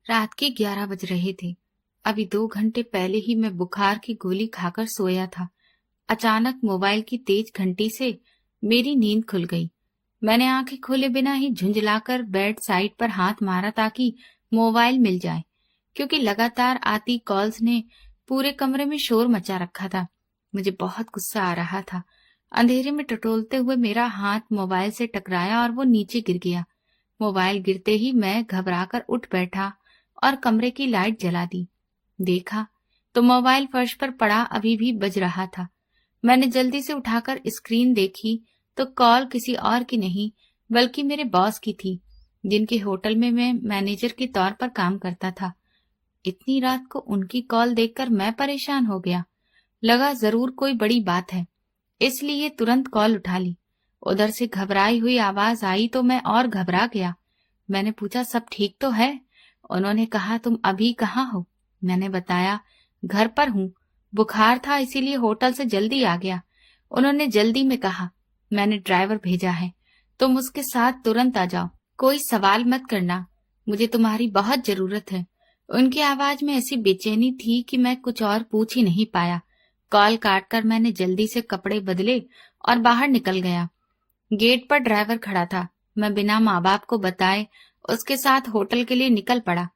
रात के 11 बज रहे थे। अभी 2 घंटे पहले ही मैं बुखार की गोली खाकर सोया था। अचानक मोबाइल की तेज घंटी से मेरी नींद खुल गई। मैंने आंखें खोले बिना ही झुंझलाकर बेड साइड पर हाथ मारा ताकि मोबाइल मिल जाए, क्योंकि लगातार आती कॉल्स ने पूरे कमरे में शोर मचा रखा था। मुझे बहुत गुस्सा आ रहा था। अंधेरे में टटोलते हुए मेरा हाथ मोबाइल से टकराया और वो नीचे गिर गया। मोबाइल गिरते ही मैं घबराकर उठ बैठा और कमरे की लाइट जला दी। देखा तो मोबाइल फर्श पर पड़ा अभी भी बज रहा था। मैंने जल्दी से उठाकर स्क्रीन देखी तो कॉल किसी और की नहीं बल्कि मेरे बॉस की थी, जिनके होटल में मैं मैनेजर के तौर पर काम करता था। इतनी रात को उनकी कॉल देखकर मैं परेशान हो गया। लगा जरूर कोई बड़ी बात है, इसलिए तुरंत कॉल उठा ली। उधर से घबराई हुई आवाज आई तो मैं और घबरा गया। मैंने पूछा, सब ठीक तो है? उन्होंने कहा, तुम अभी कहाँ हो? मैंने बताया, घर पर हूँ, बुखार था इसीलिए होटल से जल्दी आ गया। उन्होंने जल्दी में कहा, मैंने ड्राइवर भेजा है, तुम उसके साथ तुरंत आ जाओ, कोई सवाल मत करना, मुझे तुम्हारी बहुत जरूरत है। उनकी आवाज में ऐसी बेचैनी थी कि मैं कुछ और पूछ ही नहीं पाया। कॉल काटकर मैंने जल्दी से कपड़े बदले और बाहर निकल गया। गेट पर ड्राइवर खड़ा था। मैं बिना माँ बाप को बताए उसके साथ होटल के लिए निकल पड़ा।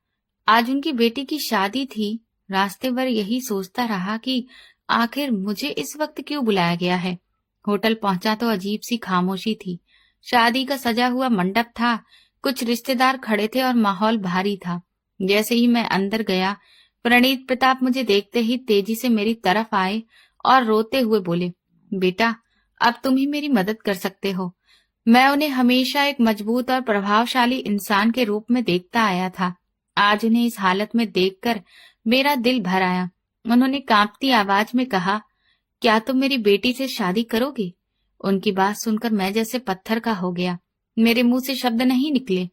आज उनकी बेटी की शादी थी। रास्ते भर यही सोचता रहा कि आखिर मुझे इस वक्त क्यों बुलाया गया है। होटल पहुंचा तो अजीब सी खामोशी थी। शादी का सजा हुआ मंडप था, कुछ रिश्तेदार खड़े थे और माहौल भारी था। जैसे ही मैं अंदर गया, प्रणीत प्रताप मुझे देखते ही तेजी से मेरी तरफ आए और रोते हुए बोले, बेटा, अब तुम ही मेरी मदद कर सकते हो। मैं उन्हें हमेशा एक मजबूत और प्रभावशाली इंसान के रूप में देखता आया था। आज उन्हें इस हालत में देखकर मेरा दिल भर आया। उन्होंने कांपती आवाज में कहा, क्या तुम मेरी बेटी से शादी करोगे? उनकी बात सुनकर मैं जैसे पत्थर का हो गया। मेरे मुंह से शब्द नहीं निकले।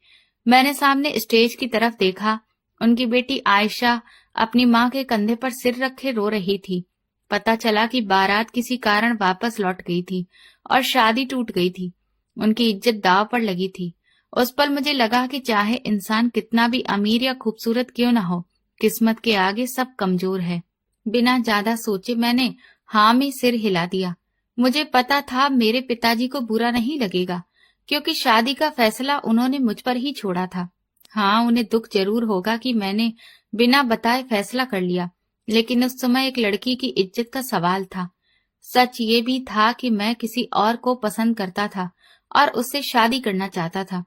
मैंने सामने स्टेज की तरफ देखा। उनकी बेटी आयशा अपनी माँ के कंधे पर सिर रखे रो रही थी। पता चला कि बारात किसी कारण वापस लौट गई थी और शादी टूट गई थी। उनकी इज्जत दांव पर लगी थी। उस पल मुझे लगा कि चाहे इंसान कितना भी अमीर या खूबसूरत क्यों न हो, किस्मत के आगे सब कमजोर है। बिना ज्यादा सोचे मैंने हाँ में सिर हिला दिया। मुझे पता था मेरे पिताजी को बुरा नहीं लगेगा, क्योंकि शादी का फैसला उन्होंने मुझ पर ही छोड़ा था। हाँ, उन्हें दुख जरूर होगा कि मैंने बिना बताए फैसला कर लिया, लेकिन उस समय एक लड़की की इज्जत का सवाल था। सच ये भी था कि मैं किसी और को पसंद करता था और उससे शादी करना चाहता था।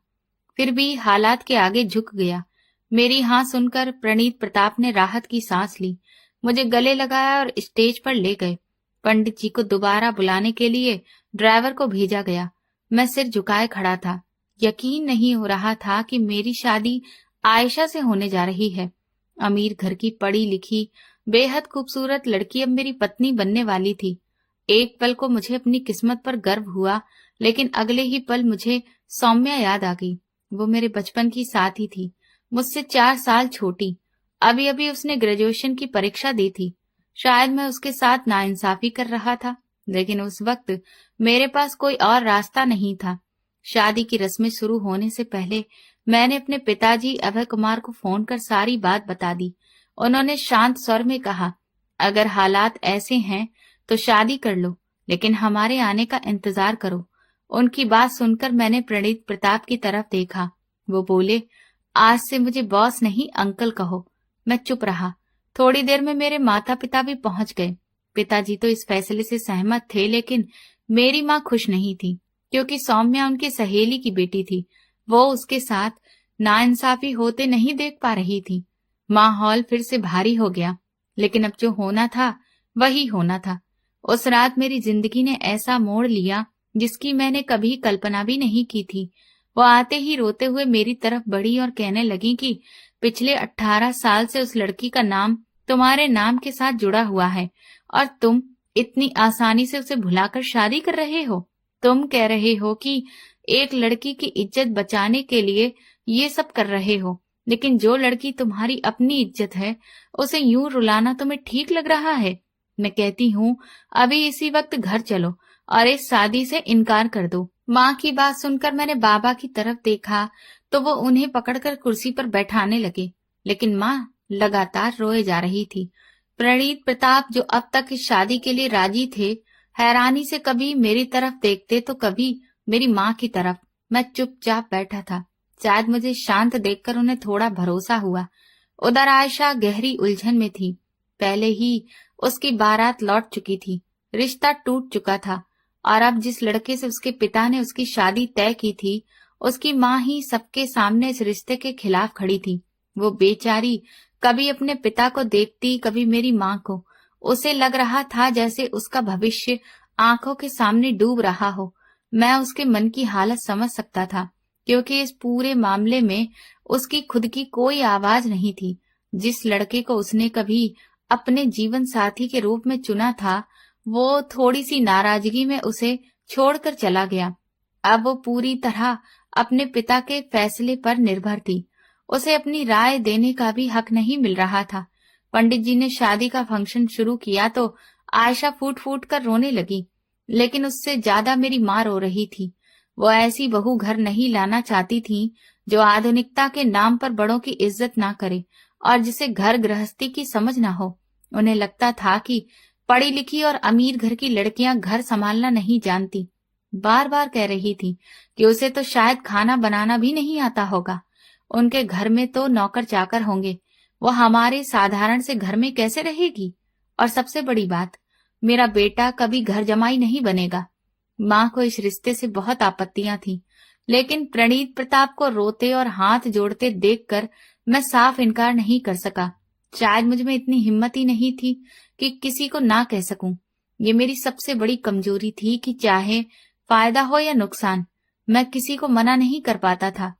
फिर भी हालात के आगे झुक गया। मेरी हाँ सुनकर प्रणीत प्रताप ने राहत की सांस ली, मुझे गले लगाया और स्टेज पर ले गए। पंडित जी को दोबारा बुलाने के लिए ड्राइवर को भेजा गया। मैं सिर झुकाए खड़ा था। यकीन नहीं हो रहा था कि मेरी शादी आयशा से होने जा रही है। अमीर घर की पढ़ी लिखी बेहद खूबसूरत लड़की अब मेरी पत्नी बनने वाली थी। एक पल को मुझे अपनी किस्मत पर गर्व हुआ, लेकिन अगले ही पल मुझे सौम्या याद आ गई। वो मेरे बचपन की साथी थी, मुझसे 4 साल छोटी। अभी अभी उसने ग्रेजुएशन की परीक्षा दी थी। शायद मैं उसके साथ नाइंसाफी कर रहा था, लेकिन उस वक्त मेरे पास कोई और रास्ता नहीं था। शादी की रस्में शुरू होने से पहले मैंने अपने पिताजी अभय कुमार को फोन कर सारी बात बता दी। उन्होंने शांत स्वर में कहा, अगर हालात ऐसे हैं तो शादी कर लो, लेकिन हमारे आने का इंतजार करो। उनकी बात सुनकर मैंने प्रणीत प्रताप की तरफ देखा। वो बोले, आज से मुझे बॉस नहीं अंकल कहो। मैं चुप रहा। थोड़ी देर में मेरे माता पिता भी पहुंच गए। पिताजी तो इस फैसले से सहमत थे, लेकिन मेरी माँ खुश नहीं थी, क्योंकि सौम्या उनकी सहेली की बेटी थी। वो उसके साथ नाइंसाफी होते नहीं देख पा रही थी। माहौल फिर से भारी हो गया, लेकिन अब जो होना था वही होना था। उस रात मेरी जिंदगी ने ऐसा मोड़ लिया जिसकी मैंने कभी कल्पना भी नहीं की थी। वो आते ही रोते हुए मेरी तरफ बढ़ी और कहने लगी कि पिछले 18 साल से उस लड़की का नाम तुम्हारे नाम के साथ जुड़ा हुआ है और तुम इतनी आसानी से उसे भुलाकर शादी कर रहे हो। तुम कह रहे हो कि एक लड़की की इज्जत बचाने के लिए ये सब कर रहे हो, लेकिन जो लड़की तुम्हारी अपनी इज्जत है उसे यूं रुलाना तुम्हें ठीक लग रहा है। मैं कहती हूँ अभी इसी वक्त घर चलो और इस शादी से इनकार कर दो। माँ की बात सुनकर मैंने बाबा की तरफ देखा तो वो उन्हें पकड़कर कुर्सी पर बैठाने लगे। लेकिन माँ लगातार रोए जा रही थी। प्रणीत प्रताप, जो अब तक इस शादी के लिए राजी थे, हैरानी से कभी मेरी तरफ देखते तो कभी मेरी माँ की तरफ। मैं चुपचाप बैठा था। शायद मुझे शांत देखकर उन्हें थोड़ा भरोसा हुआ। उधर आयशा गहरी उलझन में थी। पहले ही उसकी बारात लौट चुकी थी, रिश्ता टूट चुका था, और अब जिस लड़के से उसके पिता ने उसकी शादी तय की थी, उसकी माँ ही सबके सामने इस रिश्ते के खिलाफ खड़ी थी। वो बेचारी कभी अपने पिता को देखती, कभी मेरी माँ को। उसे लग रहा था जैसे उसका भविष्य आंखों के सामने डूब रहा हो। मैं उसके मन की हालत समझ सकता था, क्योंकि इस पूरे मामले में उसकी खुद की कोई आवाज नहीं थी। जिस लड़के को उसने कभी अपने जीवन साथी के रूप में चुना था, वो थोड़ी सी नाराजगी में उसे छोड़कर चला गया। अब वो पूरी तरह अपने पिता के फैसले पर निर्भर थी। उसे अपनी राय देने का भी हक नहीं मिल रहा था। पंडित जी ने शादी का फंक्शन शुरू किया तो आयशा फूट फूट कर रोने लगी, लेकिन उससे ज्यादा मेरी माँ रो रही थी। वो ऐसी बहू घर नहीं लाना चाहती थी जो आधुनिकता के नाम पर बड़ों की इज्जत ना करे और जिसे घर गृहस्थी की समझ ना हो। उन्हें लगता था कि पढ़ी लिखी और अमीर घर की लड़कियां घर संभालना नहीं जानती। बार बार कह रही थी कि उसे तो शायद खाना बनाना भी नहीं आता होगा। उनके घर में तो नौकर चाकर होंगे, वो हमारे साधारण से घर में कैसे रहेगी? और सबसे बड़ी बात, मेरा बेटा कभी घर जमाई नहीं बनेगा। माँ को इस रिश्ते से बहुत आपत्तियां थी, लेकिन प्रणीत प्रताप को रोते और हाथ जोड़ते देखकर मैं साफ इनकार नहीं कर सका। शायद मुझ में इतनी हिम्मत ही नहीं थी कि किसी को ना कह सकूं। ये मेरी सबसे बड़ी कमजोरी थी कि चाहे फायदा हो या नुकसान, मैं किसी को मना नहीं कर पाता था।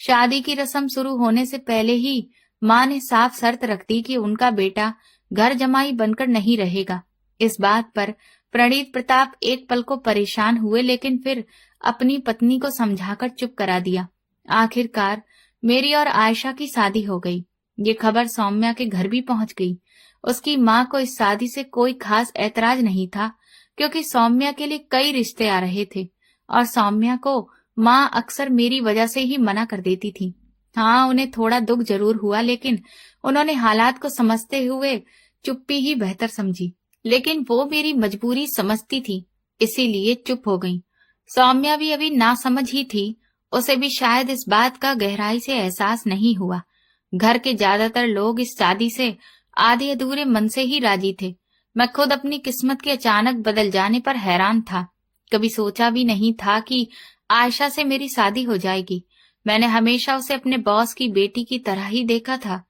शादी की रस्म शुरू होने से पहले ही माँ ने साफ शर्त रख दी कि उनका बेटा घर जमाई बनकर नहीं रहेगा। इस बात पर प्रणीत प्रताप एक पल को परेशान हुए, लेकिन फिर अपनी पत्नी को समझाकर चुप करा दिया। आखिरकार मेरी और आयशा की शादी हो गई। ये खबर सौम्या के घर भी पहुंच गई। उसकी माँ को इस शादी से कोई खास ऐतराज नहीं था, क्योंकि सौम्या के लिए कई रिश्ते आ रहे थे और सौम्या को माँ अक्सर मेरी वजह से ही मना कर देती थी। हाँ, उन्हें थोड़ा दुख जरूर हुआ, लेकिन उन्होंने हालात को समझते हुए चुप्पी ही बेहतर समझी। लेकिन वो मेरी मजबूरी समझती थी, इसीलिए चुप हो गई। सौम्या भी अभी नासमझ ही थी। उसे भी शायद इस बात का गहराई से एहसास नहीं हुआ। घर के ज्यादातर लोग इस शादी से आधे अधूरे मन से ही राजी थे। मैं खुद अपनी किस्मत के अचानक बदल जाने पर हैरान था। कभी सोचा भी नहीं था कि आयशा से मेरी शादी हो जाएगी। मैंने हमेशा उसे अपने बॉस की बेटी की तरह ही देखा था।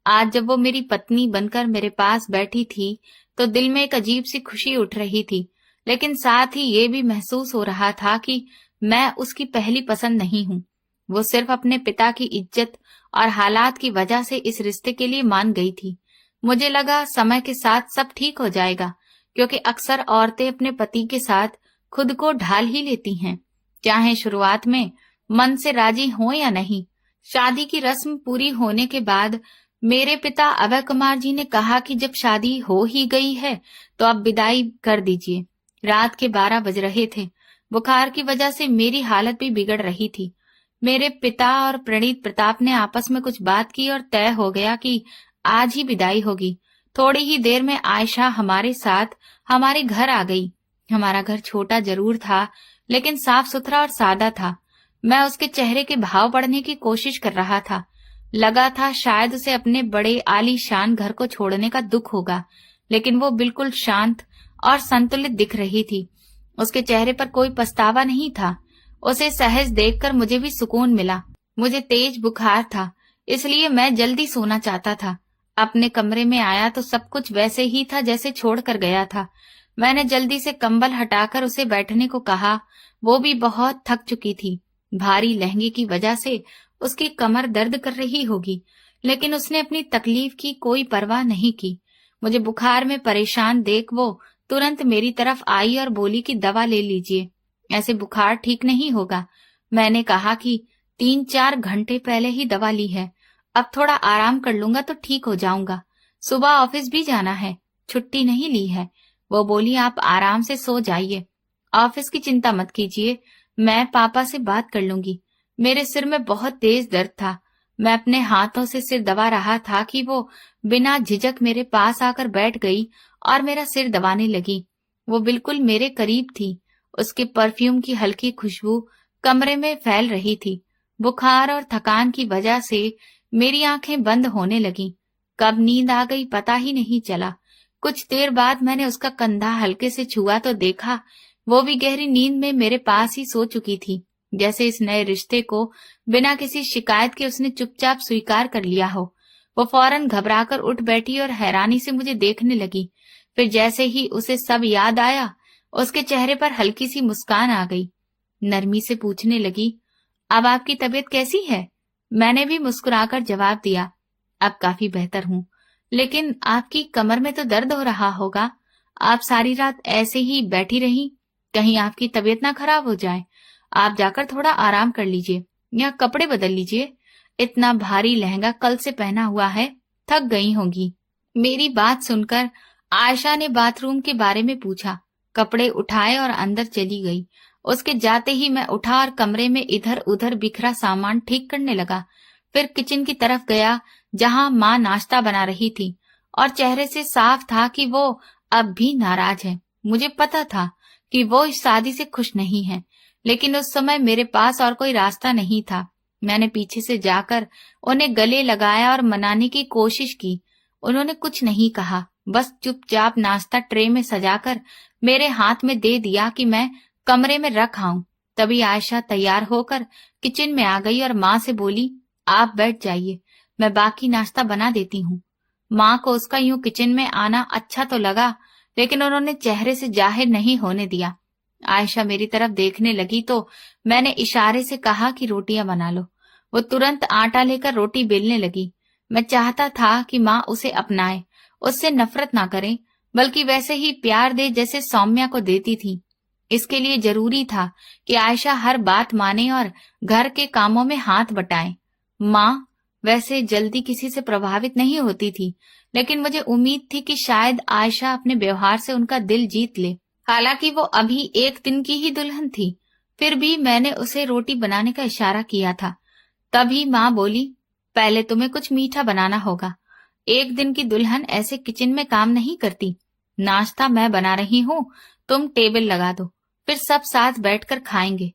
आज जब वो मेरी पत्नी बनकर मेरे पास बैठी थी तो दिल में एक अजीब सी खुशी उठ रही थी, लेकिन साथ ही ये भी महसूस हो रहा था कि मैं उसकी पहली पसंद नहीं हूँ। वो सिर्फ अपने पिता की इज्जत और हालात की वजह से इस रिश्ते के लिए मान गई थी। मुझे लगा समय के साथ सब ठीक हो जाएगा, क्योंकि अक्सर औरतें अपने पति के साथ खुद को ढाल ही लेती हैं, चाहे शुरुआत में मन से राजी हो या नहीं। शादी की रस्म पूरी होने के बाद मेरे पिता अभय कुमार जी ने कहा कि जब शादी हो ही गई है तो अब विदाई कर दीजिए। रात के 12 बज रहे थे। बुखार की वजह से मेरी हालत भी बिगड़ रही थी। मेरे पिता और प्रणीत प्रताप ने आपस में कुछ बात की और तय हो गया कि आज ही विदाई होगी। थोड़ी ही देर में आयशा हमारे साथ हमारे घर आ गई। हमारा घर छोटा जरूर था, लेकिन साफ सुथरा और सादा था। मैं उसके चेहरे के भाव पढ़ने की कोशिश कर रहा था। लगा था शायद उसे अपने बड़े आलीशान घर को छोड़ने का दुख होगा, लेकिन वो बिल्कुल शांत और संतुलित दिख रही थी। उसके चेहरे पर कोई पछतावा नहीं था। उसे सहज देखकर मुझे भी सुकून मिला। मुझे तेज बुखार था, इसलिए मैं जल्दी सोना चाहता था। अपने कमरे में आया तो सब कुछ वैसे ही था जैसे छोड़कर गया था। मैंने जल्दी से कंबल हटाकर उसे बैठने को कहा। वो भी बहुत थक चुकी थी। भारी लहंगे की वजह से उसकी कमर दर्द कर रही होगी, लेकिन उसने अपनी तकलीफ की कोई परवाह नहीं की। मुझे बुखार में परेशान देख वो तुरंत मेरी तरफ आई और बोली कि दवा ले लीजिए, ऐसे बुखार ठीक नहीं होगा। मैंने कहा कि 3-4 घंटे पहले ही दवा ली है, अब थोड़ा आराम कर लूंगा तो ठीक हो जाऊंगा। सुबह ऑफिस भी जाना है, छुट्टी नहीं ली है। वो बोली आप आराम से सो जाइए, ऑफिस की चिंता मत कीजिए, मैं पापा से बात कर लूंगी। मेरे सिर में बहुत तेज दर्द था। मैं अपने हाथों से सिर दबा रहा था कि वो बिना झिझक मेरे पास आकर बैठ गई और मेरा सिर दबाने लगी। वो बिल्कुल मेरे करीब थी। उसके परफ्यूम की हल्की खुशबू कमरे में फैल रही थी। बुखार और थकान की वजह से मेरी आंखें बंद होने लगीं। कब नींद आ गई पता ही नहीं चला। कुछ देर बाद मैंने उसका कंधा हल्के से छुआ तो देखा वो भी गहरी नींद में मेरे पास ही सो चुकी थी। जैसे इस नए रिश्ते को बिना किसी शिकायत के उसने चुपचाप स्वीकार कर लिया हो। वो फौरन घबराकर उठ बैठी और हैरानी से मुझे देखने लगी। फिर जैसे ही उसे सब याद आया, उसके चेहरे पर हल्की सी मुस्कान आ गई। नरमी से पूछने लगी, अब आपकी तबीयत कैसी है? मैंने भी मुस्कुराकर जवाब दिया, अब काफी बेहतर हूँ। लेकिन आपकी कमर में तो दर्द हो रहा होगा। आप सारी रात ऐसे ही बैठी रही, कहीं आपकी तबीयत ना खराब हो जाए। आप जाकर थोड़ा आराम कर लीजिए या कपड़े बदल लीजिए। इतना भारी लहंगा कल से पहना हुआ है, थक गई होंगी। मेरी बात सुनकर आयशा ने बाथरूम के बारे में पूछा, कपड़े उठाए और अंदर चली गई। उसके जाते ही मैं उठा और कमरे में इधर उधर बिखरा सामान ठीक करने लगा। फिर किचन की तरफ गया जहां माँ नाश्ता बना रही थी और चेहरे से साफ था कि वो अब भी नाराज है। मुझे पता था कि वो इस शादी से खुश नहीं है, लेकिन उस समय मेरे पास और कोई रास्ता नहीं था। मैंने पीछे से जाकर उन्हें गले लगाया और मनाने की कोशिश की। उन्होंने कुछ नहीं कहा, बस चुपचाप नाश्ता ट्रे में सजाकर मेरे हाथ में दे दिया कि मैं कमरे में रख आऊं। तभी आयशा तैयार होकर किचन में आ गई और माँ से बोली, आप बैठ जाइए, मैं बाकी नाश्ता बना देती हूँ। माँ को उसका यूं किचन में आना अच्छा तो लगा, लेकिन उन्होंने चेहरे से जाहिर नहीं होने दिया। आयशा मेरी तरफ देखने लगी तो मैंने इशारे से कहा कि रोटियां बना लो। वो तुरंत आटा लेकर रोटी बेलने लगी। मैं चाहता था कि माँ उसे अपनाए, उससे नफरत ना करे, बल्कि वैसे ही प्यार दे जैसे सौम्या को देती थी। इसके लिए जरूरी था कि आयशा हर बात माने और घर के कामों में हाथ बटाए। माँ वैसे जल्दी किसी से प्रभावित नहीं होती थी, लेकिन मुझे उम्मीद थी कि शायद आयशा अपने व्यवहार से उनका दिल जीत ले। हालांकि वो अभी एक दिन की ही दुल्हन थी, फिर भी मैंने उसे रोटी बनाने का इशारा किया था। तभी माँ बोली, पहले तुम्हें कुछ मीठा बनाना होगा। एक दिन की दुल्हन ऐसे किचन में काम नहीं करती। नाश्ता मैं बना रही हूँ, तुम टेबल लगा दो, फिर सब साथ बैठकर खाएंगे।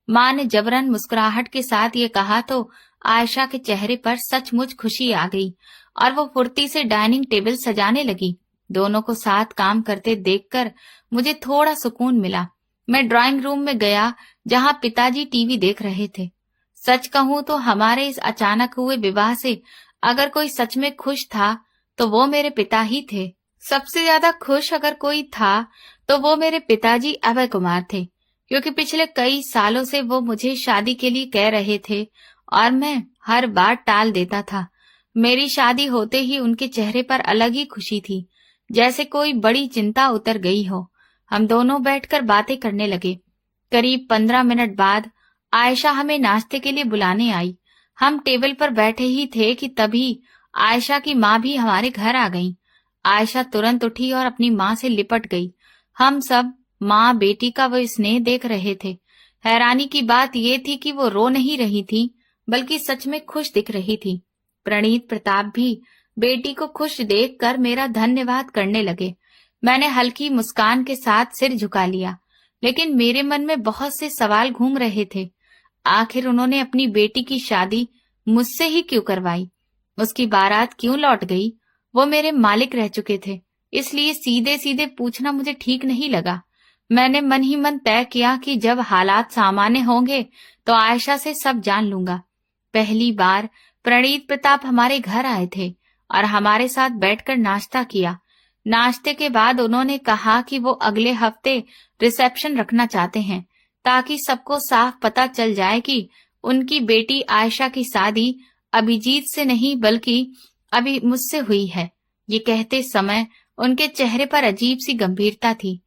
माँ ने जबरन मुस्कुराहट के साथ ये कहा तो आयशा के चेहरे पर सचमुच खुशी आ गई और वो फुर्ती से डाइनिंग टेबल सजाने लगी। दोनों को साथ काम करते देखकर मुझे थोड़ा सुकून मिला। मैं ड्राइंग रूम में गया जहां पिताजी टीवी देख रहे थे। सच कहूं तो हमारे इस अचानक हुए विवाह से अगर कोई सच में खुश था तो वो मेरे पिता ही थे। सबसे ज्यादा खुश अगर कोई था तो वो मेरे पिताजी अभय कुमार थे, क्योंकि पिछले कई सालों से वो मुझे शादी के लिए कह रहे थे और मैं हर बार टाल देता था। मेरी शादी होते ही उनके चेहरे पर अलग ही खुशी थी, जैसे कोई बड़ी चिंता उतर गई हो। हम दोनों बैठकर बातें करने लगे। करीब 15 मिनट बाद आयशा हमें नाश्ते के लिए बुलाने आई। हम टेबल पर बैठे ही थे कि तभी आयशा की माँ भी हमारे घर आ गईं। आयशा तुरंत उठी और अपनी माँ से लिपट गई। हम सब माँ बेटी का वो स्नेह देख रहे थे। हैरानी की बात ये थी कि वो रो नहीं रही थी, बल्कि सच में खुश दिख रही थी। प्रणीत प्रताप भी बेटी को खुश देखकर मेरा धन्यवाद करने लगे। मैंने हल्की मुस्कान के साथ सिर झुका लिया, लेकिन मेरे मन में बहुत से सवाल घूम रहे थे। आखिर उन्होंने अपनी बेटी की शादी मुझसे ही क्यों करवाई? उसकी बारात क्यों लौट गई? वो मेरे मालिक रह चुके थे, इसलिए सीधे सीधे पूछना मुझे ठीक नहीं लगा। मैंने मन ही मन तय किया कि जब हालात सामान्य होंगे तो आयशा से सब जान लूंगा। पहली बार प्रणीत प्रताप हमारे घर आए थे और हमारे साथ बैठकर नाश्ता किया। नाश्ते के बाद उन्होंने कहा कि वो अगले हफ्ते रिसेप्शन रखना चाहते हैं, ताकि सबको साफ पता चल जाए कि उनकी बेटी आयशा की शादी अभिजीत से नहीं बल्कि अभी मुझसे हुई है। ये कहते समय उनके चेहरे पर अजीब सी गंभीरता थी।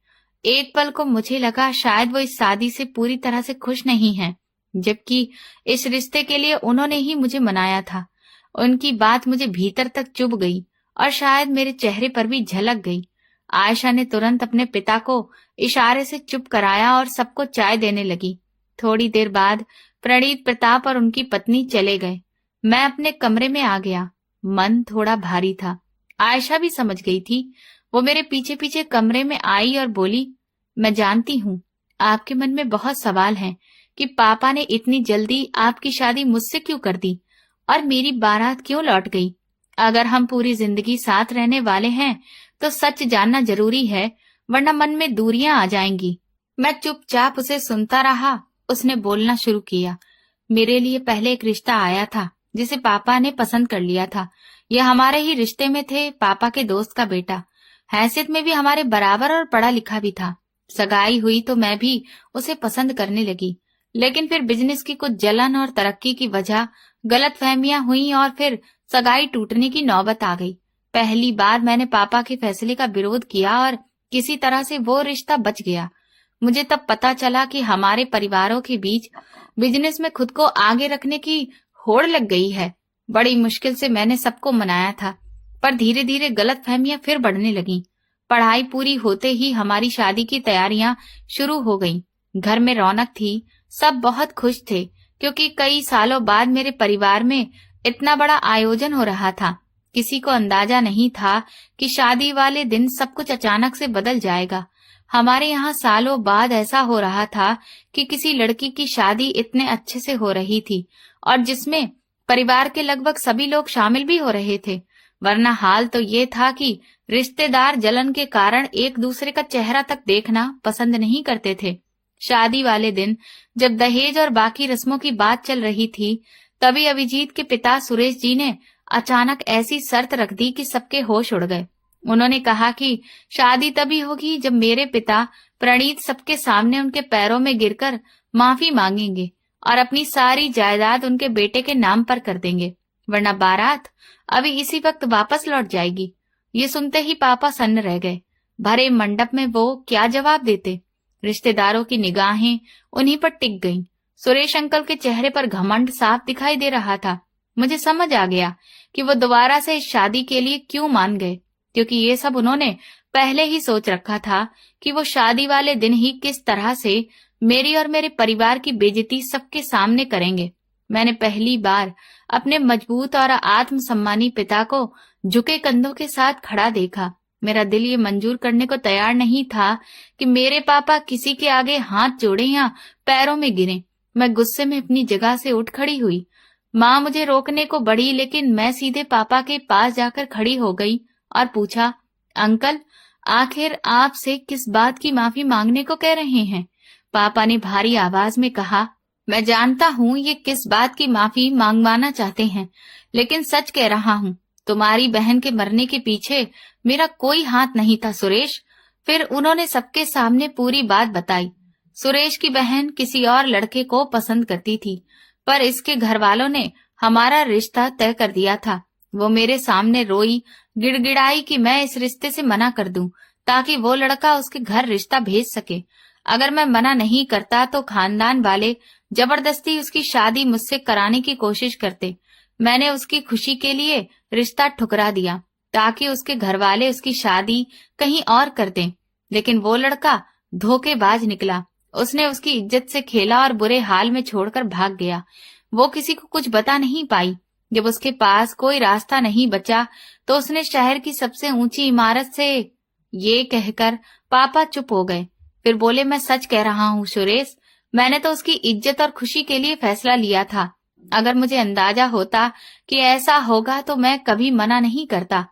एक पल को मुझे लगा शायद वो इस शादी से पूरी तरह से खुश नहीं हैं, जबकि इस रिश्ते के लिए उन्होंने ही मुझे मनाया था। उनकी बात मुझे भीतर तक चुभ गई और शायद मेरे चेहरे पर भी झलक गई। आयशा ने तुरंत अपने पिता को इशारे से चुप कराया और सबको चाय देने लगी। थोड़ी देर बाद प्रणीत प्रताप और उनकी पत्नी चले गए। मैं अपने कमरे में आ गया। मन थोड़ा भारी था। आयशा भी समझ गई थी। वो मेरे पीछे पीछे कमरे में आई और बोली, मैं जानती हूँ आपके मन में बहुत सवाल हैं कि पापा ने इतनी जल्दी आपकी शादी मुझसे क्यों कर दी और मेरी बारात क्यों लौट गई। अगर हम पूरी जिंदगी साथ रहने वाले हैं तो सच जानना जरूरी है, वरना मन में दूरियां आ जाएंगी। मैं चुपचाप उसे सुनता रहा। उसने बोलना शुरू किया। मेरे लिए पहले एक रिश्ता आया था जिसे पापा ने पसंद कर लिया था। यह हमारे ही रिश्ते में थे, पापा के दोस्त का बेटा। हैसियत में भी हमारे बराबर और पढ़ा लिखा भी था। सगाई हुई तो मैं भी उसे पसंद करने लगी, लेकिन फिर बिजनेस की कुछ जलन और तरक्की की वजह गलतफहमियां हुई और फिर सगाई टूटने की नौबत आ गई। पहली बार मैंने पापा के फैसले का विरोध किया और किसी तरह से वो रिश्ता बच गया। मुझे तब पता चला कि हमारे परिवारों के बीच बिजनेस में खुद को आगे रखने की होड़ लग गई है। बड़ी मुश्किल से मैंने सबको मनाया था, पर धीरे धीरे गलतफहमियां फिर बढ़ने लगीं। पढ़ाई पूरी होते ही हमारी शादी की तैयारियां शुरू हो गईं। घर में रौनक थी, सब बहुत खुश थे क्योंकि कई सालों बाद मेरे परिवार में इतना बड़ा आयोजन हो रहा था। किसी को अंदाजा नहीं था कि शादी वाले दिन सब कुछ अचानक से बदल जाएगा। हमारे यहाँ सालों बाद ऐसा हो रहा था कि किसी लड़की की शादी इतने अच्छे से हो रही थी और जिसमें परिवार के लगभग सभी लोग शामिल भी हो रहे थे। वरना हाल तो ये था कि रिश्तेदार जलन के कारण एक दूसरे का चेहरा तक देखना पसंद नहीं करते थे। शादी वाले दिन जब दहेज और बाकी रस्मों की बात चल रही थी, तभी अभिजीत के पिता सुरेश जी ने अचानक ऐसी शर्त रख दी कि सबके होश उड़ गए। उन्होंने कहा कि शादी तभी होगी जब मेरे पिता प्रणीत सबके सामने उनके पैरों में गिरकर माफी मांगेंगे और अपनी सारी जायदाद उनके बेटे के नाम पर कर देंगे, वरना बारात अभी इसी वक्त वापस लौट जाएगी। ये सुनते ही पापा सन्न रह गए। भरे मंडप में वो क्या जवाब देते। रिश्तेदारों की निगाहें उन्हीं पर टिक गईं। सुरेश अंकल के चेहरे पर घमंड साफ दिखाई दे रहा था। मुझे समझ आ गया कि वो दोबारा से इस शादी के लिए क्यों मान गए, क्योंकि ये सब उन्होंने पहले ही सोच रखा था कि वो शादी वाले दिन ही किस तरह से मेरी और मेरे परिवार की बेइज्जती सबके सामने करेंगे। मैंने पहली बार अपने मजबूत और आत्मसम्मानी पिता को झुके कंधों के साथ खड़ा देखा। मेरा दिल ये मंजूर करने को तैयार नहीं था कि मेरे पापा किसी के आगे हाथ जोड़े या पैरों में गिरे। मैं गुस्से में अपनी जगह से उठ खड़ी हुई। माँ मुझे रोकने को बढ़ी, लेकिन मैं सीधे पापा के पास जाकर खड़ी हो गई और पूछा, अंकल, आखिर आपसे किस बात की माफी मांगने को कह रहे हैं? पापा ने भारी आवाज में कहा, मैं जानता हूँ ये किस बात की माफी मांगवाना चाहते हैं, लेकिन सच कह रहा हूँ, तुम्हारी बहन के मरने के पीछे मेरा कोई हाथ नहीं था सुरेश। फिर उन्होंने सबके सामने पूरी बात बताई। सुरेश की बहन किसी और लड़के को पसंद करती थी, पर इसके घर वालों ने हमारा रिश्ता तय कर दिया था। वो मेरे सामने रोई, गिड़गिड़ाई कि मैं इस रिश्ते से मना कर दूं ताकि वो लड़का उसके घर रिश्ता भेज सके। अगर मैं मना नहीं करता तो खानदान वाले जबरदस्ती उसकी शादी मुझसे कराने की कोशिश करते। मैंने उसकी खुशी के लिए रिश्ता ठुकरा दिया ताकि उसके घर वाले उसकी शादी कहीं और कर दें, लेकिन वो लड़का धोखेबाज निकला। उसने उसकी इज्जत से खेला और बुरे हाल में छोड़कर भाग गया। वो किसी को कुछ बता नहीं पाई। जब उसके पास कोई रास्ता नहीं बचा तो उसने शहर की सबसे ऊंची इमारत से, ये कहकर पापा चुप हो गए। फिर बोले, मैं सच कह रहा हूँ सुरेश, मैंने तो उसकी इज्जत और खुशी के लिए फैसला लिया था। अगर मुझे अंदाजा होता कि ऐसा होगा तो मैं कभी मना नहीं करता।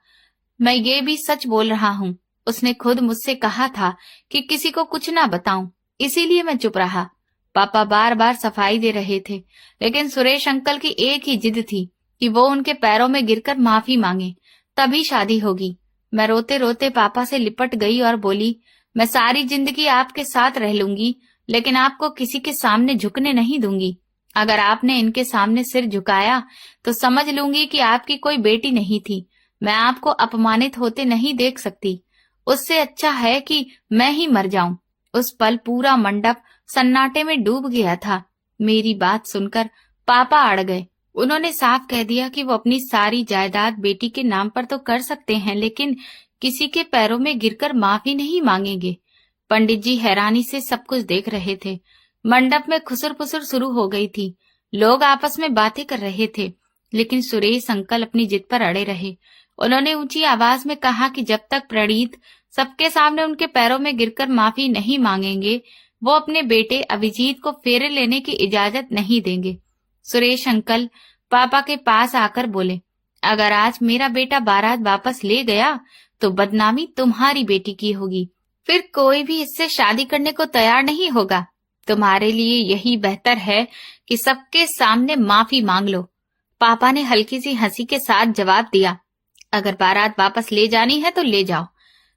मैं ये भी सच बोल रहा हूँ, उसने खुद मुझसे कहा था कि किसी को कुछ ना बताऊं, इसीलिए मैं चुप रहा। पापा बार बार सफाई दे रहे थे, लेकिन सुरेश अंकल की एक ही जिद थी कि वो उनके पैरों में गिरकर माफी मांगे, तभी शादी होगी। मैं रोते रोते पापा से लिपट गई और बोली, मैं सारी जिंदगी आपके साथ रह लूंगी, लेकिन आपको किसी के सामने झुकने नहीं दूंगी। अगर आपने इनके सामने सिर झुकाया तो समझ लूंगी कि आपकी कोई बेटी नहीं थी। मैं आपको अपमानित होते नहीं देख सकती। उससे अच्छा है कि मैं ही मर जाऊं। उस पल पूरा मंडप सन्नाटे में डूब गया था। मेरी बात सुनकर पापा अड़ गए। उन्होंने साफ कह दिया कि वो अपनी सारी जायदाद बेटी के नाम पर तो कर सकते हैं, लेकिन किसी के पैरों में गिरकर माफी नहीं मांगेंगे। पंडित जी हैरानी से सब कुछ देख रहे थे। मंडप में खुसर पुसर शुरू हो गई थी। लोग आपस में बातें कर रहे थे। लेकिन सुरेश अंकल अपनी जिद पर अड़े रहे। उन्होंने ऊंची आवाज में कहा कि जब तक प्रणीत सबके सामने उनके पैरों में गिरकर माफी नहीं मांगेंगे, वो अपने बेटे अभिजीत को फेरे लेने की इजाजत नहीं देंगे। सुरेश अंकल पापा के पास आकर बोले, अगर आज मेरा बेटा बारात वापस ले गया तो बदनामी तुम्हारी बेटी की होगी, फिर कोई भी इससे शादी करने को तैयार नहीं होगा। तुम्हारे लिए यही बेहतर है कि सबके सामने माफी मांग लो। पापा ने हल्की सी हंसी के साथ जवाब दिया, अगर बारात वापस ले जानी है तो ले जाओ।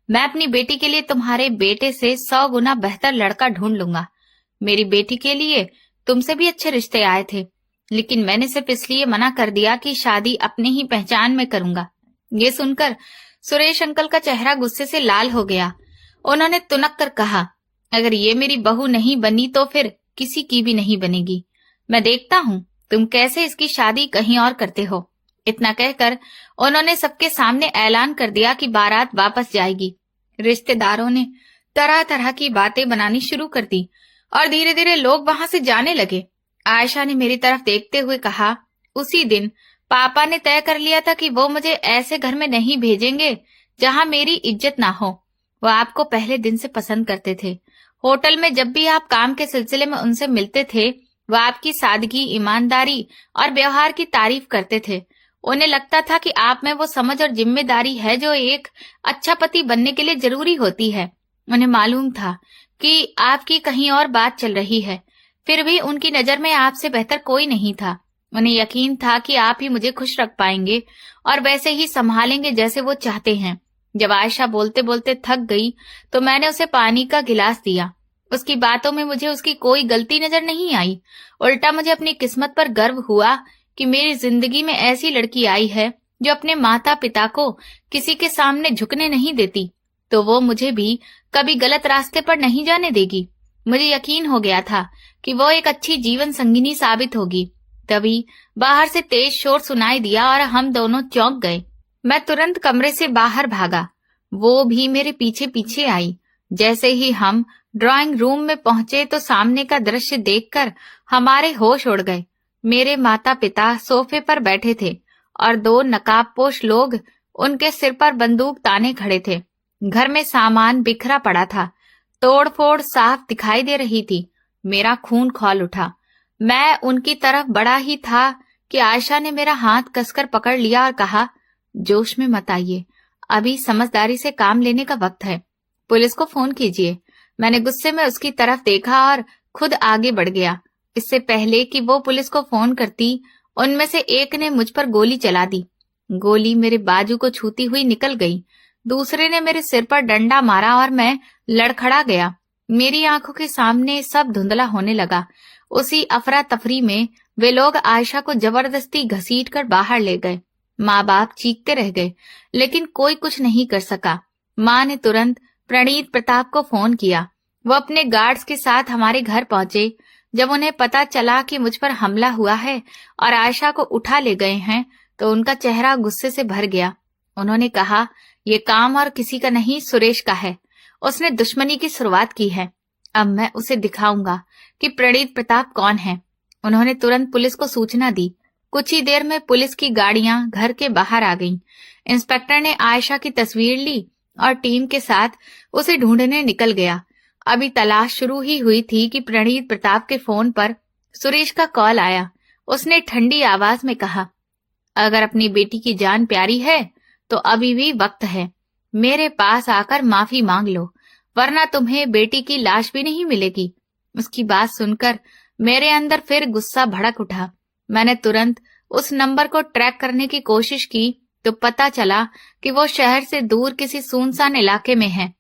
मैं अपनी बेटी के लिए तुम्हारे बेटे से 100 गुना बेहतर लड़का ढूंढ लूंगा। मेरी बेटी के लिए तुमसे भी अच्छे रिश्ते आए थे, लेकिन मैंने सिर्फ इसलिए मना कर दिया कि शादी अपने ही पहचान में करूंगा। ये सुनकर सुरेश अंकल का चेहरा गुस्से से लाल हो गया। उन्होंने तुनक कर कहा, अगर ये मेरी बहू नहीं बनी तो फिर किसी की भी नहीं बनेगी। मैं देखता हूँ तुम कैसे इसकी शादी कहीं और करते हो। इतना कहकर उन्होंने सबके सामने ऐलान कर दिया कि बारात वापस जाएगी। रिश्तेदारों ने तरह तरह की बातें बनानी शुरू कर दी और धीरे धीरे लोग वहां से जाने लगे। आयशा ने मेरी तरफ देखते हुए कहा, उसी दिन पापा ने तय कर लिया था कि वो मुझे ऐसे घर में नहीं भेजेंगे जहां मेरी इज्जत ना हो। वो आपको पहले दिन से पसंद करते थे। होटल में जब भी आप काम के सिलसिले में उनसे मिलते थे, वो आपकी सादगी, ईमानदारी और व्यवहार की तारीफ करते थे। उन्हें लगता था कि आप में वो समझ और जिम्मेदारी है जो एक अच्छा पति बनने के लिए जरूरी होती है। उन्हें मालूम था कि आपकी कहीं और बात चल रही है, फिर भी उनकी नजर में आपसे बेहतर कोई नहीं था। उन्हें यकीन था कि आप ही मुझे खुश रख पाएंगे और वैसे ही संभालेंगे जैसे वो चाहते हैं। जब आयशा बोलते बोलते थक गई तो मैंने उसे पानी का गिलास दिया। उसकी बातों में मुझे उसकी कोई गलती नजर नहीं आई। उल्टा मुझे अपनी किस्मत पर गर्व हुआ कि मेरी जिंदगी में ऐसी लड़की आई है जो अपने माता पिता को किसी के सामने झुकने नहीं देती, तो वो मुझे भी कभी गलत रास्ते पर नहीं जाने देगी। मुझे यकीन हो गया था कि वो एक अच्छी जीवन संगिनी साबित होगी। तभी बाहर से तेज शोर सुनाई दिया और हम दोनों चौंक गए। मैं तुरंत कमरे से बाहर भागा, वो भी मेरे पीछे पीछे आई। जैसे ही हम ड्राइंग रूम में पहुंचे तो सामने का दृश्य देखकर हमारे होश उड़ गए। मेरे माता पिता सोफे पर बैठे थे और 2 नकाबपोश लोग उनके सिर पर बंदूक ताने खड़े थे। घर में सामान बिखरा पड़ा था, तोड़फोड़ साफ दिखाई दे रही थी। मेरा खून खौल उठा। मैं उनकी तरफ बढ़ा ही था कि आयशा ने मेरा हाथ कसकर पकड़ लिया और कहा, जोश में मत आइए, अभी समझदारी से काम लेने का वक्त है। पुलिस को फोन कीजिए। मैंने गुस्से में उसकी तरफ देखा और खुद आगे बढ़ गया। इससे पहले कि वो पुलिस को फोन करती, उनमें से एक ने मुझ पर गोली चला दी। गोली मेरे बाजू को छूती हुई निकल गई। दूसरे ने मेरे सिर पर डंडा मारा और मैं लड़खड़ा गया। मेरी आंखों के सामने सब धुंधला होने लगा। उसी अफरा तफरी में वे लोग आयशा को जबरदस्ती घसीट कर बाहर ले गए। माँ बाप चीखते रह गए, लेकिन कोई कुछ नहीं कर सका। माँ ने तुरंत प्रणीत प्रताप को फोन किया। वो अपने गार्ड्स के साथ हमारे घर पहुंचे। जब उन्हें पता चला कि मुझ पर हमला हुआ है और आयशा को उठा ले गए हैं, तो उनका चेहरा गुस्से से भर गया। उन्होंने कहा, ये काम और किसी का नहीं, सुरेश का है। उसने दुश्मनी की शुरुआत की है। अब मैं उसे दिखाऊंगा कि प्रणीत प्रताप कौन है। उन्होंने तुरंत पुलिस को सूचना दी। कुछ ही देर में पुलिस की गाड़ियां घर के बाहर आ गईं। इंस्पेक्टर ने आयशा की तस्वीर ली और टीम के साथ उसे ढूंढने निकल गया। अभी तलाश शुरू ही हुई थी कि प्रणीत प्रताप के फोन पर सुरेश का कॉल आया। उसने ठंडी आवाज में कहा, अगर अपनी बेटी की जान प्यारी है तो अभी भी वक्त है। मेरे पास आकर माफी मांग लो, वरना तुम्हें बेटी की लाश भी नहीं मिलेगी। उसकी बात सुनकर मेरे अंदर फिर गुस्सा भड़क उठा। मैंने तुरंत उस नंबर को ट्रैक करने की कोशिश की तो पता चला कि वो शहर से दूर किसी सुनसान इलाके में है।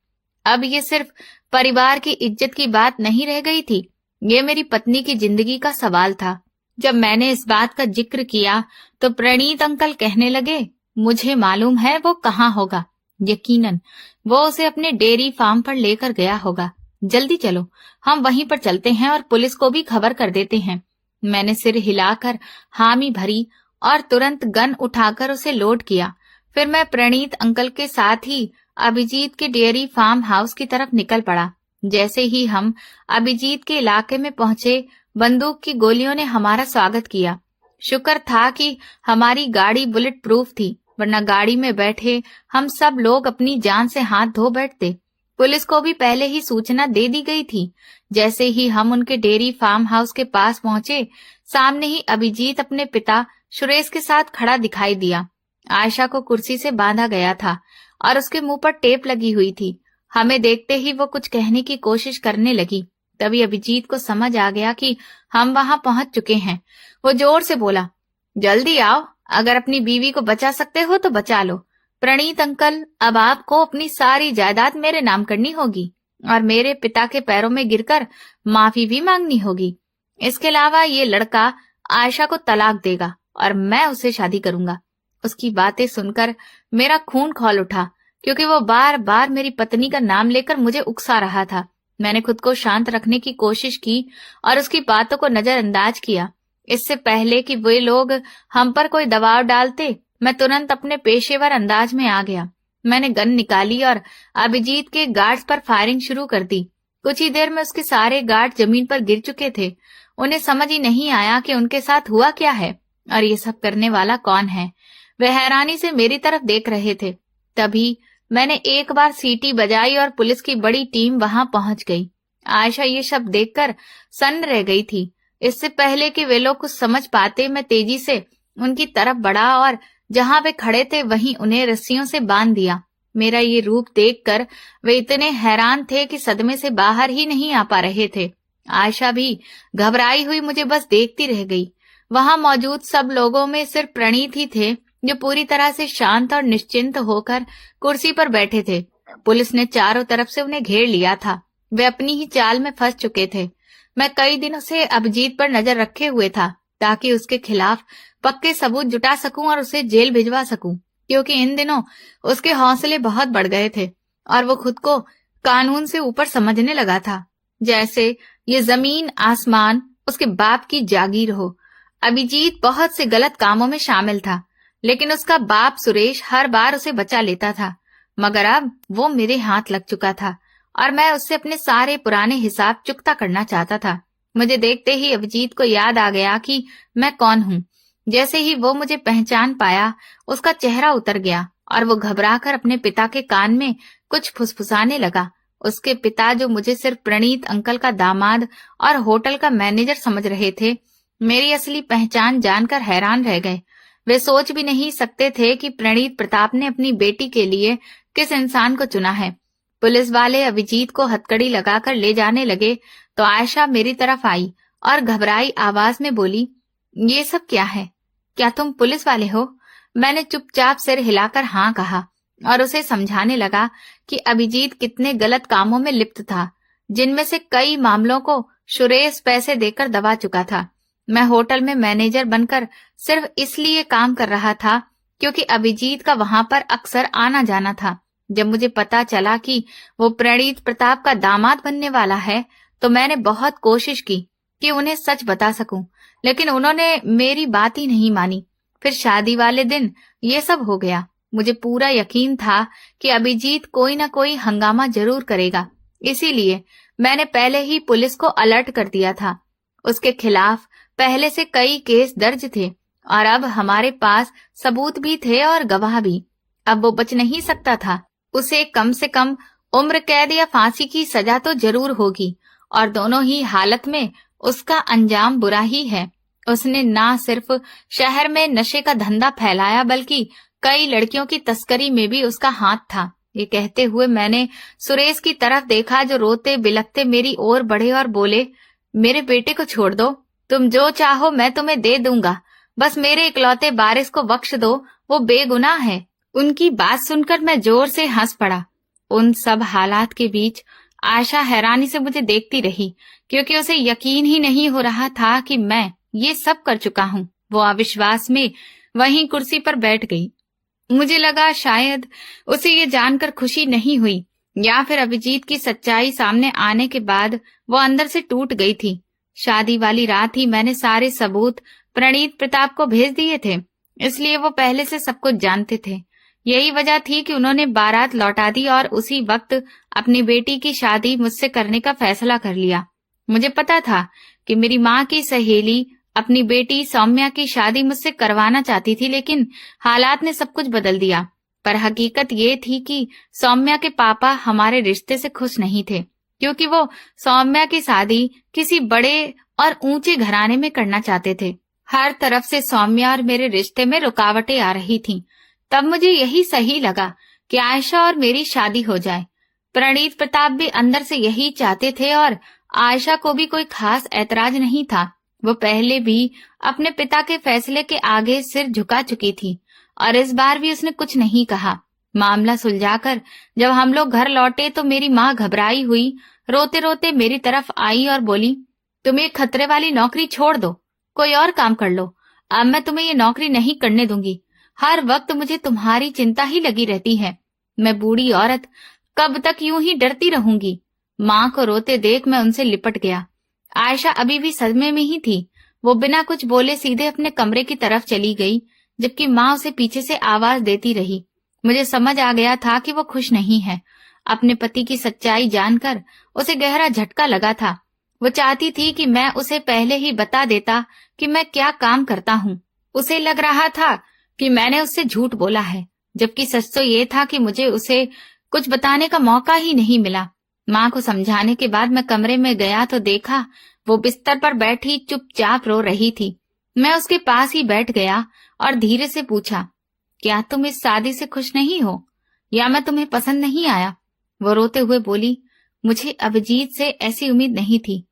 अब ये सिर्फ परिवार की इज्जत की बात नहीं रह गई थी, ये मेरी पत्नी की जिंदगी का सवाल था। जब मैंने इस बात का जिक्र किया तो प्रणीत अंकल कहने लगे, मुझे मालूम है वो कहाँ होगा। यकीनन वो उसे अपने डेयरी फार्म पर लेकर गया होगा। जल्दी चलो, हम वहीं पर चलते हैं और पुलिस को भी खबर कर देते हैं। मैंने सिर हिलाकर हामी भरी और तुरंत गन उठाकर उसे लोड किया। फिर मैं प्रणीत अंकल के साथ ही अभिजीत के डेयरी फार्म हाउस की तरफ निकल पड़ा। जैसे ही हम अभिजीत के इलाके में पहुंचे, बंदूक की गोलियों ने हमारा स्वागत किया। शुक्र था कि हमारी गाड़ी बुलेट प्रूफ थी, वरना गाड़ी में बैठे हम सब लोग अपनी जान से हाथ धो बैठते। पुलिस को भी पहले ही सूचना दे दी गई थी। जैसे ही हम उनके डेयरी फार्म हाउस के पास पहुंचे, सामने ही अभिजीत अपने पिता सुरेश के साथ खड़ा दिखाई दिया। आयशा को कुर्सी से बांधा गया था और उसके मुंह पर टेप लगी हुई थी। हमें देखते ही वो कुछ कहने की कोशिश करने लगी। तभी अभिजीत को समझ आ गया कि हम वहां पहुंच चुके हैं। वो जोर से बोला, जल्दी आओ, अगर अपनी बीवी को बचा सकते हो तो बचा लो। प्रणीत अंकल, अब आपको अपनी सारी जायदाद मेरे नाम करनी होगी और मेरे पिता के पैरों में गिरकर माफी भी मांगनी होगी। इसके अलावा ये लड़का आयशा को तलाक देगा और मैं उससे शादी करूंगा। उसकी बातें सुनकर मेरा खून खौल उठा, क्योंकि वो बार बार मेरी पत्नी का नाम लेकर मुझे उकसा रहा था। मैंने खुद को शांत रखने की कोशिश की और उसकी बातों को नजरअंदाज किया। इससे पहले कि वे लोग हम पर कोई दबाव डालते, मैं तुरंत अपने पेशेवर अंदाज में आ गया। मैंने गन निकाली और अभिजीत के गार्ड्स पर फायरिंग शुरू कर दी। कुछ ही देर में उसके सारे गार्ड जमीन पर गिर चुके थे। उन्हें समझ ही नहीं आया कि उनके साथ हुआ क्या है और ये सब करने वाला कौन है। वे हैरानी से मेरी तरफ देख रहे थे। तभी मैंने एक बार सीटी बजाई और पुलिस की बड़ी टीम वहां पहुंच गई। आयशा ये सब देखकर सन्न रह गई थी। इससे पहले कि वे लोग कुछ समझ पाते, मैं तेजी से उनकी तरफ बढ़ा और जहां वे खड़े थे वहीं उन्हें रस्सियों से बांध दिया। मेरा ये रूप देखकर वे इतने हैरान थे कि सदमे से बाहर ही नहीं आ पा रहे थे। आयशा भी घबराई हुई मुझे बस देखती रह गई। वहां मौजूद सब लोगों में सिर्फ प्रणीत ही थे जो पूरी तरह से शांत और निश्चिंत होकर कुर्सी पर बैठे थे। पुलिस ने चारों तरफ से उन्हें घेर लिया था। वे अपनी ही चाल में फंस चुके थे। मैं कई दिनों से अभिजीत पर नजर रखे हुए था ताकि उसके खिलाफ पक्के सबूत जुटा सकूं और उसे जेल भिजवा सकूं, क्योंकि इन दिनों उसके हौसले बहुत बढ़ गए थे और वो खुद को कानून से ऊपर समझने लगा था, जैसे ये जमीन आसमान उसके बाप की जागीर हो। अभिजीत बहुत से गलत कामों में शामिल था, लेकिन उसका बाप सुरेश हर बार उसे बचा लेता था। मगर अब वो मेरे हाथ लग चुका था और मैं उससे अपने सारे पुराने हिसाब चुकता करना चाहता था। मुझे देखते ही अभिजीत को याद आ गया कि मैं कौन हूँ। जैसे ही वो मुझे पहचान पाया, उसका चेहरा उतर गया और वो घबराकर अपने पिता के कान में कुछ फुसफुसाने लगा। उसके पिता, जो मुझे सिर्फ प्रणीत अंकल का दामाद और होटल का मैनेजर समझ रहे थे, मेरी असली पहचान जानकर हैरान रह गए। वे सोच भी नहीं सकते थे कि प्रणीत प्रताप ने अपनी बेटी के लिए किस इंसान को चुना है। पुलिस वाले अभिजीत को हथकड़ी लगाकर ले जाने लगे तो आयशा मेरी तरफ आई और घबराई आवाज में बोली, ये सब क्या है? क्या तुम पुलिस वाले हो? मैंने चुपचाप सिर हिलाकर हाँ कहा और उसे समझाने लगा कि अभिजीत कितने गलत कामों में लिप्त था, जिनमें से कई मामलों को सुरेश पैसे देकर दबा चुका था। मैं होटल में मैनेजर बनकर सिर्फ इसलिए काम कर रहा था क्योंकि अभिजीत का वहां पर अक्सर आना जाना था। जब मुझे पता चला कि वो प्रणीत प्रताप का दामाद बनने वाला है, तो मैंने बहुत कोशिश की कि उन्हें सच बता सकूं, लेकिन उन्होंने मेरी बात ही नहीं मानी। फिर शादी वाले दिन ये सब हो गया। मुझे पूरा यकीन था कि अभिजीत कोई ना कोई हंगामा जरूर करेगा, इसीलिए मैंने पहले ही पुलिस को अलर्ट कर दिया था। उसके खिलाफ पहले से कई केस दर्ज थे और अब हमारे पास सबूत भी थे और गवाह भी। अब वो बच नहीं सकता था। उसे कम से कम उम्र कैद या फांसी की सजा तो जरूर होगी और दोनों ही हालत में उसका अंजाम बुरा ही है। उसने ना सिर्फ शहर में नशे का धंधा फैलाया, बल्कि कई लड़कियों की तस्करी में भी उसका हाथ था। ये कहते हुए मैंने सुरेश की तरफ देखा, जो रोते बिलखते मेरी ओर बढ़े और बोले, मेरे बेटे को छोड़ दो, तुम जो चाहो मैं तुम्हें दे दूंगा, बस मेरे इकलौते बारिश को बख्श दो, वो बेगुनाह है। उनकी बात सुनकर मैं जोर से हंस पड़ा। उन सब हालात के बीच आयशा हैरानी से मुझे देखती रही, क्योंकि उसे यकीन ही नहीं हो रहा था कि मैं ये सब कर चुका हूँ। वो अविश्वास में वहीं कुर्सी पर बैठ गई। मुझे लगा शायद उसे ये जानकर खुशी नहीं हुई, या फिर अभिजीत की सच्चाई सामने आने के बाद वो अंदर से टूट गई थी। शादी वाली रात ही मैंने सारे सबूत प्रणीत प्रताप को भेज दिए थे, इसलिए वो पहले से सब कुछ जानते थे। यही वजह थी कि उन्होंने बारात लौटा दी और उसी वक्त अपनी बेटी की शादी मुझसे करने का फैसला कर लिया। मुझे पता था कि मेरी माँ की सहेली अपनी बेटी सौम्या की शादी मुझसे करवाना चाहती थी, लेकिन हालात ने सब कुछ बदल दिया। पर हकीकत ये थी कि सौम्या के पापा हमारे रिश्ते से खुश नहीं थे, क्योंकि वो सौम्या की शादी किसी बड़े और ऊंचे घराने में करना चाहते थे। हर तरफ से सौम्या और मेरे रिश्ते में रुकावटें आ रही थीं। तब मुझे यही सही लगा कि आयशा और मेरी शादी हो जाए। प्रणीत प्रताप भी अंदर से यही चाहते थे और आयशा को भी कोई खास ऐतराज नहीं था। वो पहले भी अपने पिता के फैसले के आगे सिर झुका चुकी थी और इस बार भी उसने कुछ नहीं कहा। मामला सुलझाकर जब हम लोग घर लौटे तो मेरी माँ घबराई हुई रोते रोते मेरी तरफ आई और बोली, तुम ये खतरे वाली नौकरी छोड़ दो, कोई और काम कर लो। अब मैं तुम्हें ये नौकरी नहीं करने दूंगी। हर वक्त मुझे तुम्हारी चिंता ही लगी रहती है। मैं बूढ़ी औरत कब तक यूं ही डरती रहूंगी। माँ को रोते देख मैं उनसे लिपट गया। आयशा अभी भी सदमे में ही थी। वो बिना कुछ बोले सीधे अपने कमरे की तरफ चली गई, जबकि माँ उसे पीछे से आवाज देती रही। मुझे समझ आ गया था कि वो खुश नहीं है। अपने पति की सच्चाई जानकर उसे गहरा झटका लगा था। वो चाहती थी कि मैं उसे पहले ही बता देता कि मैं क्या काम करता हूँ। उसे लग रहा था कि मैंने उससे झूठ बोला है, जबकि सच तो ये था कि मुझे उसे कुछ बताने का मौका ही नहीं मिला। माँ को समझाने के बाद मैं कमरे में गया तो देखा वो बिस्तर पर बैठी चुपचाप रो रही थी। मैं उसके पास ही बैठ गया और धीरे से पूछा, क्या तुम इस शादी से खुश नहीं हो या मैं तुम्हें पसंद नहीं आया? वो रोते हुए बोली, मुझे अभिजीत से ऐसी उम्मीद नहीं थी।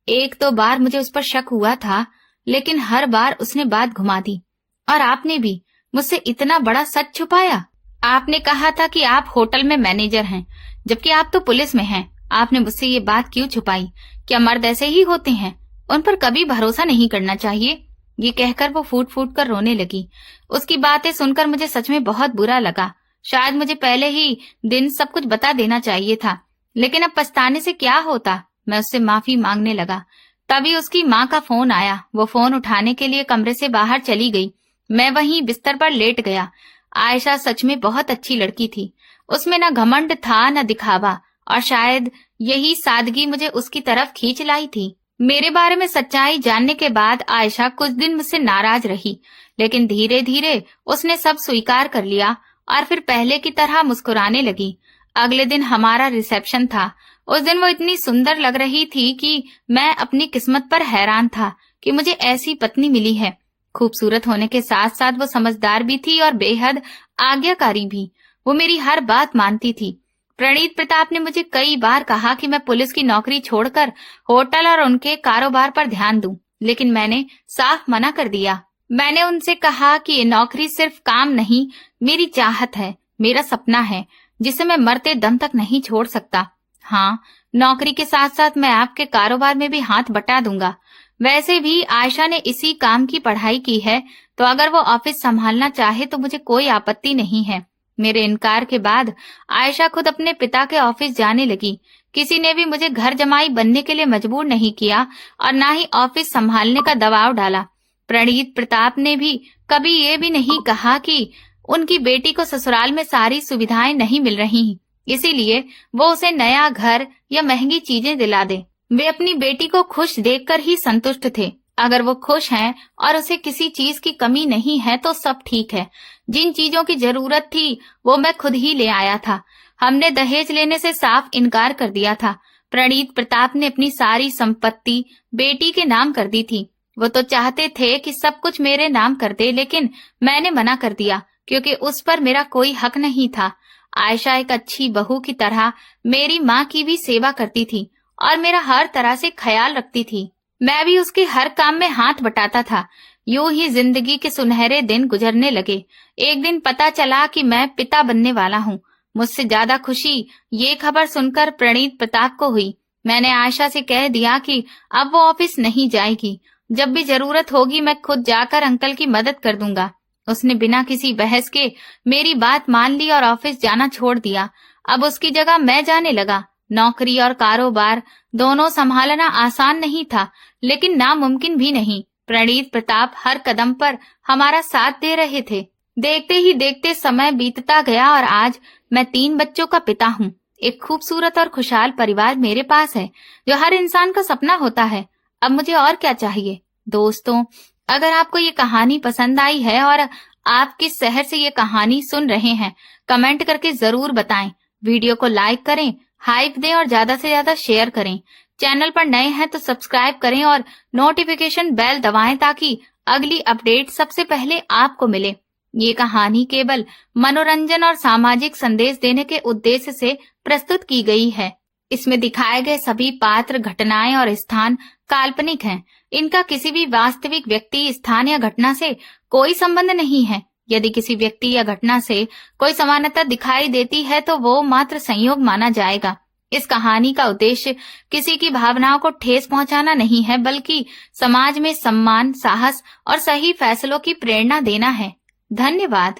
एक दो बार मुझे उस पर शक हुआ था, लेकिन हर बार उसने बात घुमा दी। और आपने भी मुझसे इतना बड़ा सच छुपाया। आपने कहा था कि आप होटल में मैनेजर हैं, जबकि आप तो पुलिस में हैं। आपने मुझसे ये बात क्यों छुपाई? क्या मर्द ऐसे ही होते हैं? उन पर कभी भरोसा नहीं करना चाहिए। ये कहकर वो फूट फूट कर रोने लगी। उसकी बातें सुनकर मुझे सच में बहुत बुरा लगा। शायद मुझे पहले ही दिन सब कुछ बता देना चाहिए था, लेकिन अब पछताने से क्या होता। मैं उससे माफी मांगने लगा। तभी उसकी माँ का फोन आया। वो फोन उठाने के लिए कमरे से बाहर चली गई। मैं वहीं बिस्तर पर लेट गया। आयशा सच में बहुत अच्छी लड़की थी। उसमें न घमंड था न दिखावा, और शायद यही सादगी मुझे उसकी तरफ खींच लाई थी। मेरे बारे में सच्चाई जानने के बाद आयशा कुछ दिन मुझसे नाराज रही, लेकिन धीरे धीरे उसने सब स्वीकार कर लिया और फिर पहले की तरह मुस्कुराने लगी। अगले दिन हमारा रिसेप्शन था। उस दिन वो इतनी सुंदर लग रही थी कि मैं अपनी किस्मत पर हैरान था कि मुझे ऐसी पत्नी मिली है। खूबसूरत होने के साथ साथ वो समझदार भी थी और बेहद आज्ञाकारी भी। वो मेरी हर बात मानती थी। प्रणीत प्रताप ने मुझे कई बार कहा कि मैं पुलिस की नौकरी छोड़कर होटल और उनके कारोबार पर ध्यान दूं, लेकिन मैंने साफ मना कर दिया। मैंने उनसे कहा कि ये नौकरी सिर्फ काम नहीं, मेरी चाहत है, मेरा सपना है, जिसे मैं मरते दम तक नहीं छोड़ सकता। हाँ, नौकरी के साथ साथ मैं आपके कारोबार में भी हाथ बटा दूंगा। वैसे भी आयशा ने इसी काम की पढ़ाई की है, तो अगर वो ऑफिस संभालना चाहे तो मुझे कोई आपत्ति नहीं है। मेरे इनकार के बाद आयशा खुद अपने पिता के ऑफिस जाने लगी। किसी ने भी मुझे घर जमाई बनने के लिए मजबूर नहीं किया और ना ही ऑफिस संभालने का दबाव डाला। प्रणीत प्रताप ने भी कभी ये भी नहीं कहा कि उनकी बेटी को ससुराल में सारी सुविधाएं नहीं मिल रही, इसीलिए वो उसे नया घर या महंगी चीजें दिला दे। वे अपनी बेटी को खुश देखकर ही संतुष्ट थे। अगर वो खुश हैं और उसे किसी चीज की कमी नहीं है तो सब ठीक है। जिन चीजों की जरूरत थी वो मैं खुद ही ले आया था। हमने दहेज लेने से साफ इनकार कर दिया था। प्रणीत प्रताप ने अपनी सारी संपत्ति बेटी के नाम कर दी थी। वो तो चाहते थे कि सब कुछ मेरे नाम कर दे, लेकिन मैंने मना कर दिया क्योंकि उस पर मेरा कोई हक नहीं था। आयशा एक अच्छी बहू की तरह मेरी माँ की भी सेवा करती थी और मेरा हर तरह से ख्याल रखती थी। मैं भी उसके हर काम में हाथ बटाता था। यूं ही जिंदगी के सुनहरे दिन गुजरने लगे। एक दिन पता चला कि मैं पिता बनने वाला हूँ। मुझसे ज्यादा खुशी ये खबर सुनकर प्रणीत प्रताप को हुई। मैंने आयशा से कह दिया कि अब वो ऑफिस नहीं जाएगी। जब भी जरूरत होगी मैं खुद जाकर अंकल की मदद कर दूंगा। उसने बिना किसी बहस के मेरी बात मान ली और ऑफिस जाना छोड़ दिया। अब उसकी जगह मैं जाने लगा। नौकरी और कारोबार दोनों संभालना आसान नहीं था, लेकिन नामुमकिन भी नहीं। प्रणीत प्रताप हर कदम पर हमारा साथ दे रहे थे। देखते ही देखते समय बीतता गया और आज मैं 3 बच्चों का पिता हूँ। एक खूबसूरत और खुशहाल परिवार मेरे पास है, जो हर इंसान का सपना होता है। अब मुझे और क्या चाहिए? दोस्तों, अगर आपको ये कहानी पसंद आई है और आप किस शहर से ये कहानी सुन रहे हैं, कमेंट करके जरूर बताएं। वीडियो को लाइक करें, हाइप दें और ज्यादा से ज्यादा शेयर करें। चैनल पर नए हैं तो सब्सक्राइब करें और नोटिफिकेशन बेल दबाएं ताकि अगली अपडेट सबसे पहले आपको मिले। ये कहानी केवल मनोरंजन और सामाजिक संदेश देने के उद्देश्य से प्रस्तुत की गई है। इसमें दिखाए गए सभी पात्र, घटनाएं और स्थान काल्पनिक हैं। इनका किसी भी वास्तविक व्यक्ति, स्थान या घटना से कोई संबंध नहीं है। यदि किसी व्यक्ति या घटना से कोई समानता दिखाई देती है तो वो मात्र संयोग माना जाएगा। इस कहानी का उद्देश्य किसी की भावनाओं को ठेस पहुंचाना नहीं है, बल्कि समाज में सम्मान, साहस और सही फैसलों की प्रेरणा देना है। धन्यवाद।